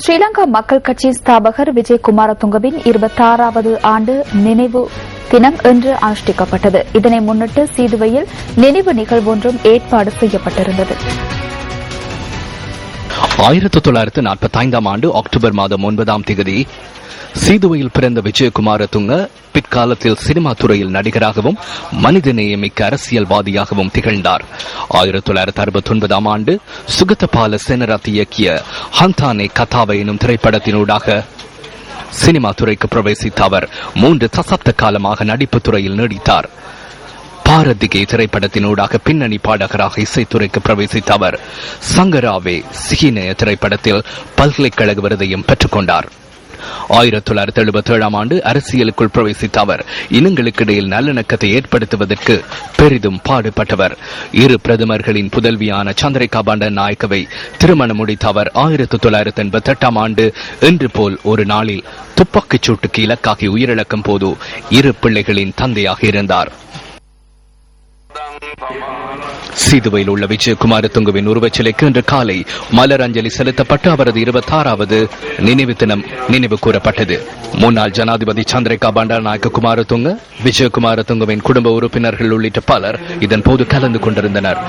ஸ்ரீலங்கா மக்கள் கட்சி ஸ்தாபகர் விஜய் குமாரதுங்கவின் 26வது ஆண்டு நினைவு தினம் இன்று அனுஷ்டிக்கப்பட்டது. இதனை முன்னிட்டு சீதுவையில் நினைவு நிகழ்வு ஒன்றும் ஏற்பாடு செய்யப்பட்டிருந்தது. 1945 ஆண்டு அக்டோபர் மாதம் 9ஆம் தேதி சீதுவையில் பிறந்த விஜயகுமாரதுங்க பிற்காலத்தில் சினிமா துறையில் நடிகராகவும் மனிதநேயமிக்க அரசியல்வாதியாகவும் திகழ்ந்தார். 1969ஆம் ஆண்டு சுகதபால செனரத் இயக்கிய ஹந்தானே கதாவை எனும் திரைப்படத்தினூடாக சினிமா துறைக்கு பிரவேசித்த அவர் 3 தசாப்த காலமாக நடிப்பு துறையில் நீடித்தார். பாரதிகே திரைப்படத்தினூடாக பின்னணி பாடகராக இசைத்துறைக்கு பிரவேசித்த அவர் சங்கராவே சிகினய திரைப்படத்தில் பல்கலைக்கழக விருதையும் பெற்றுக்கொண்டார். 1977ஆம் ஆண்டு அரசியலுக்குள் பிரவேசித்த அவர் இனங்களுக்கிடையில் நல்லிணக்கத்தை ஏற்படுத்துவதற்கு பெரிதும் பாடுபட்டவர். 2 பிரதமர்களின் புதல்வியான சந்திரிகா பண்டாரநாயக்கவை திருமணம் முடித்த அவர் 1988ஆம் ஆண்டு இன்று போல் ஒரு நாளில் துப்பாக்கிச் சூட்டுக்கு இலக்காகி உயிரிழக்கும் போது 2 பிள்ளைகளின் தந்தையாக இருந்தார். சீதுவையில் உள்ள விஜயகுமாரதுங்கவின் உருவச்சிலைக்கு இன்று காலை மலர் அஞ்சலி செலுத்தப்பட்டு அவரது 26வது நினைவு தினம் நினைவு கூறப்பட்டது. முன்னாள் ஜனாதிபதி சந்திரிகா பண்டாரநாயக்க குமாரதுங்க, விஜயகுமாரதுங்கவின் குடும்ப உறுப்பினர்கள் உள்ளிட்ட பலர் இதன் போது கலந்து கொண்டிருந்தனர்.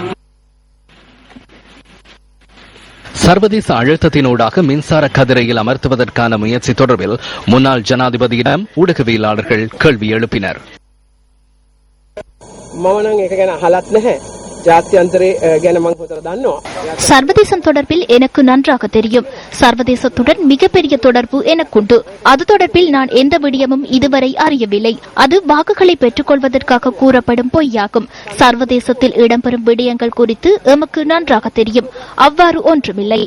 சர்வதேச அழுத்தத்தினூடாக மின்சார கதிரையில் அமர்த்துவதற்கான முயற்சி தொடர்பில் முன்னாள் ஜனாதிபதியிடம் ஊடகவியலாளர்கள் கேள்வி எழுப்பினர். சர்வதேசம் தொடர்பில் எனக்கு நன்றாக தெரியும். சர்வதேசத்துடன் மிகப்பெரிய தொடர்பு எனக்குண்டு. அது தொடர்பில் நான் எந்த விடயமும் இதுவரை அறியவில்லை. அது வாக்குகளை பெற்றுக் கொள்வதற்காக கூறப்படும் பொய்யாகும். சர்வதேசத்தில் இடம்பெறும் விடயங்கள் குறித்து எமக்கு நன்றாக தெரியும். அவ்வாறு ஒன்றுமில்லை.